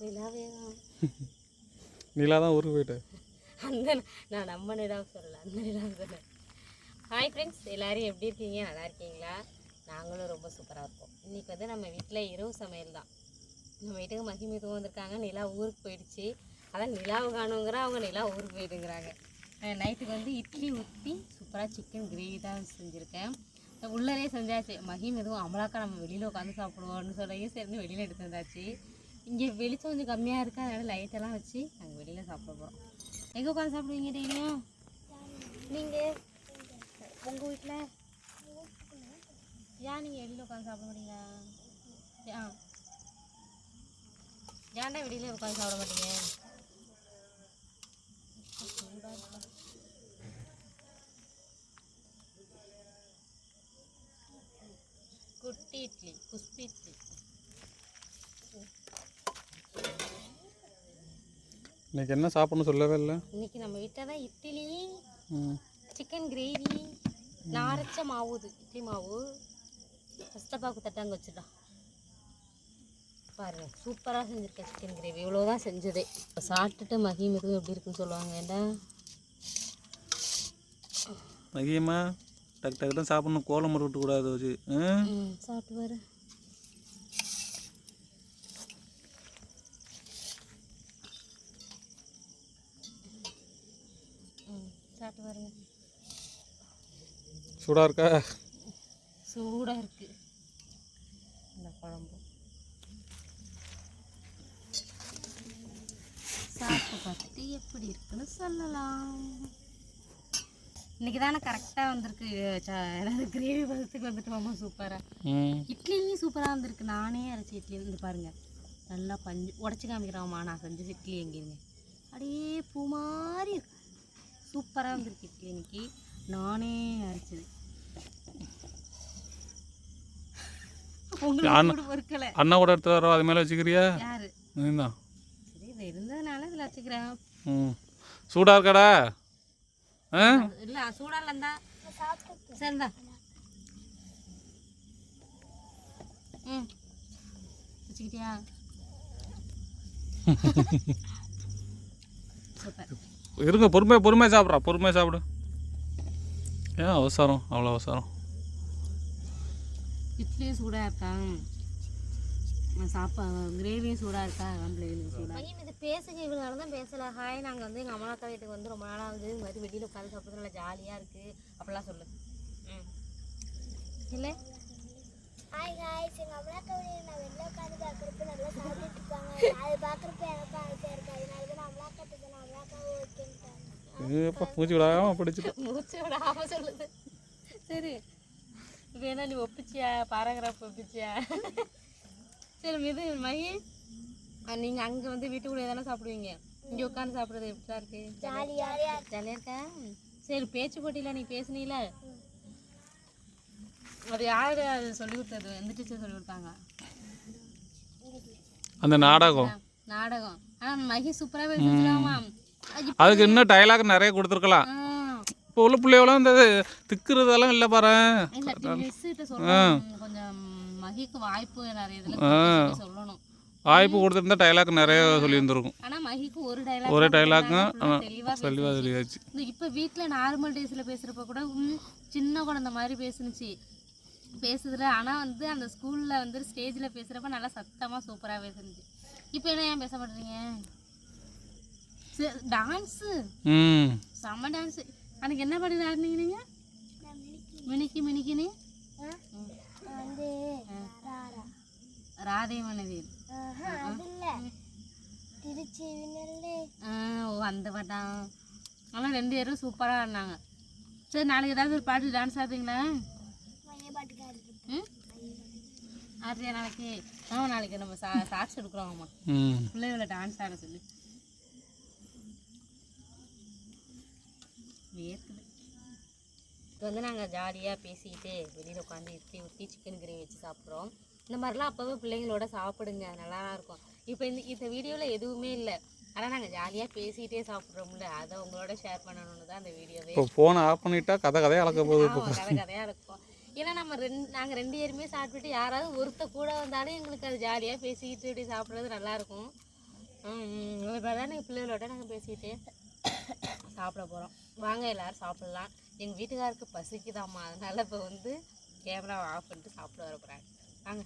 நிலாவே தான். நிலா தான் ஊருக்கு போயிட்டேன். அந்த நான் நம்ம நிலாவை சொல்லலை, அந்த நிலாவை சொன்னேன். ஹாய் ஃப்ரெண்ட்ஸ், எல்லோரும் எப்படி இருக்கீங்க? நல்லா இருக்கீங்களா? நாங்களும் ரொம்ப சூப்பராக இருக்கோம். இன்றைக்கி வந்து நம்ம வீட்டில் இரவு சமையல் தான். நம்ம வீட்டுக்கு மகிமிதுவும் வந்திருக்காங்க. நிலா ஊருக்கு போயிடுச்சு. அதான் நிலாவை காணுங்கிற அவங்க நிலா ஊருக்கு போயிட்டுங்கிறாங்க. நைட்டுக்கு வந்து இட்லி ஊற்றி சூப்பராக சிக்கன் கிரேவி தான் செஞ்சுருக்கேன். உள்ளரே செஞ்சாச்சு. மகிமிதுவும் அமலாக்கா நம்ம வெளியில் உட்காந்து சாப்பிடுவோம்னு சொல்லி சேர்ந்து வெளியில் எடுத்து வந்தாச்சு. இங்கே வெளிச்சம் கொஞ்சம் கம்மியாக இருக்கா, அதனால் லைட்டெல்லாம் வச்சு நாங்கள் வெளியில் சாப்பிட போகிறோம். எங்கே உட்காந்து சாப்பிடுவீங்க டெய்லியும்? நீங்கள் உங்கள் வீட்டில் ஏன் நீங்கள் வெளியில் உட்காந்து சாப்பிட மாட்டீங்களா? ஏன்டா வெளியில் உட்காந்து சாப்பிட மாட்டீங்க? குட்டி இட்லி, குஸ்பி இட்லி. இன்னைக்கு என்ன சாப்பிடணும் சொல்லவே இல்லை. இன்னைக்கு நம்ம வீட்டில் தான் இட்லி, சிக்கன் கிரேவி, நாரச்ச மாவு, இட்லி மாவு. கஸ்தப்பாக்கு தட்டாங்க வச்சுட்டா பாருங்க, சூப்பராக செஞ்சுருக்கேன் சிக்கன் கிரேவி. இவ்வளோதான் செஞ்சதே. இப்போ சாப்பிட்டுட்டு மகிமுகம் எப்படி இருக்குன்னு சொல்லுவாங்க. ஏண்டா மகிமா டக்கு டக்கு சாப்பிடணும், கோலம் மட்டும் விட்டுக்கூடாது வச்சு சாப்பிட்டு பாரு. சாப்பிட்டு பாருங்க. சூடாக இருக்கா? சூடாக இருக்கு இந்த குழம்பு. சாப்பிட்டு பார்த்துட்டு எப்படி இருக்குன்னு சொல்லலாம். இன்னைக்கு தானே கரெக்டாக வந்திருக்கு. ஏதாவது கிரேவி பதத்துக்கு வந்துட்டு மாமா சூப்பராக. இட்லியும் சூப்பராக வந்திருக்கு. நானே அரைச்சி இட்லி இருந்து பாருங்க, நல்லா பஞ்சு உடச்சி காமிக்கிறாமா. நான் செஞ்ச இட்லி எங்கேருங்க அப்படியே பூ மாதிரி இருக்கு. சூப்பராக வந்திருக்கு இட்லி. இன்னைக்கு நானே அரைச்சது. அண்ணா கூட எடுத்து வரோம், அது மேலே வச்சுக்கிறியா? யாரு? நீதான். சரி, இது இருந்ததுனால இதில் வச்சுக்கிறேன். சூடாக இருக்காடா? இல்லை சூடாக இல்லைந்தா சரிந்தா. வச்சுக்கிட்டியா? சூப்பர். இருங்க, பொறுமையாக சாப்பிட்றா, பொறுமையாக சாப்பிடு. ஏன் அவசரம், அவ்வளோ அவசரம்? இட்லியும் சூடாக இருக்கா, கிரேவியும் சூடாக இருக்கா, சூடாக. இது பேசுங்க, இவங்களால தான் பேசலை. ஹாய், நாங்கள் வந்து எங்கள் அம்மா அக்கா வீட்டுக்கு வந்து ரொம்ப நாளாக வந்து இது மாதிரி வெளியில் உட்காந்து சாப்பிட்றது நல்லா ஜாலியாக இருக்குது அப்படிலாம் சொல்லு. இல்லை ஹாய் ஹாய்ஸ், எங்கள் அம்மா அக்கா வீட்டுக்கு நான் வெளியில் உட்காந்து பார்க்குறப்ப நல்லா சாப்பிட்டுட்டு இருப்பாங்க. அது பார்க்குறப்ப எனக்கு ஆசையாக இருக்குது. அதனால தான் நான் அம்மா அக்காட்டுக்கு நான் அம்மா அக்காவை ஓகேன்ட்டேன். மூச்சு விடாமல் பிடிச்சிட்டு மூச்சு விடாமல் சொல்லுது. சரி, இப்போ என்ன நீ ஒப்பிச்சியா? பாராகிராஃப் ஒப்பிச்சியா? சரி, இது மகி, நீங்கள் அங்கே வந்து வீட்டுக்குள்ளே தானே சாப்பிடுவீங்க. இங்கே உட்காந்து சாப்பிட்றது எப்படிதான் இருக்குது? ஜாலியாக இருக்கா? சரி, பேச்சு போட்டியில் நீ பேசுனீல, அது யார் அது சொல்லி கொடுத்தது? எந்த டீச்சர் சொல்லி கொடுத்தாங்க? அந்த நாடகம். ஆனால் மகி சூப்பராக பேசுலாமா. அதுக்கு இன்னும் டைலாக் நிறைய கொடுத்துருக்கலாம். இப்போ உள்ள பிள்ளைவெல்லாம் இந்த திக்குறதெல்லாம் இல்லை பாரு. கொஞ்சம் மகிக்கு வாய்ப்பு நிறைய இதில் சொல்லணும். வாய்ப்பு கொடுத்துருந்தா டைலாக் நிறைய சொல்லியிருந்துருக்கும். ஆனால் மகிக்கு ஒரு டைலாக்கும் தெளிவாக சொல்லியாச்சு. இப்போ வீட்டில் நார்மல் டேஸில் பேசுகிறப்ப கூட சின்ன குழந்தை மாதிரி பேசுதுல. ஆனால் வந்து அந்த ஸ்கூலில் வந்து ஸ்டேஜில் பேசுகிறப்ப நல்லா சத்தமாக சூப்பராக பேசுனுச்சு. இப்போ என்ன ஏன் பேச மாட்டேறீங்க? டான்ஸு செம்ம டான்ஸு. அன்றைக்கி என்ன பாடி ஆடினீங்க நீங்கள்? மினிக்கினி வந்து ராதே மனதில் திருச்சி. ஓ, அந்த பாட்டான். ஆனால் 2 பேரும் சூப்பராக ஆடினாங்க. சரி, நாளைக்கு ஏதாவது ஒரு பாட்டு டான்ஸ் ஆடுறீங்களா? ஆடுறியா நாளைக்கு? நாளைக்கு நம்ம ஷார்ட்ஸ் எடுக்கிறோம்மா, பிள்ளைகளை டான்ஸ் ஆட சொல்லி. வேர்க்குது. இப்போ வந்து நாங்கள் ஜாலியாக பேசிக்கிட்டு வெளியில் உட்காந்து இட்லி ஊற்றி சிக்கன் கிரேவி வச்சு சாப்பிட்றோம். இந்த மாதிரிலாம் அப்போவே பிள்ளைங்களோட சாப்பிடுங்க, நல்லா இருக்கும். இப்போ இந்த வீடியோவில் எதுவுமே இல்லை, ஆனால் நாங்கள் ஜாலியாக பேசிகிட்டே சாப்பிட்றோம்ல, அதை உங்களோட ஷேர் பண்ணணும்னு தான் அந்த வீடியோவே. இப்போ ஃபோனை ஆஃப் பண்ணிட்டா கதையாக அளக்க போகுது. கதையாக இருக்கும். ஏன்னா நாங்கள் 2 பேருமே சாப்பிட்டுட்டு யாராவது ஒருத்த கூட வந்தாலும் எங்களுக்கு அது ஜாலியாக பேசிக்கிட்டு இப்படி சாப்பிட்றது நல்லாயிருக்கும். இப்போ தான் எங்கள் பிள்ளைகளோட நாங்கள் பேசிக்கிட்டு சாப்பிட போகிறோம். வாங்க எல்லோரும் சாப்பிட்லாம். எங்கள் வீட்டுக்காருக்கு பசிக்குதாம்மா, அதனால் இப்போ வந்து கேமராவை ஆஃப் பண்ணிட்டு சாப்பிட வர போகிறாங்க. வாங்க.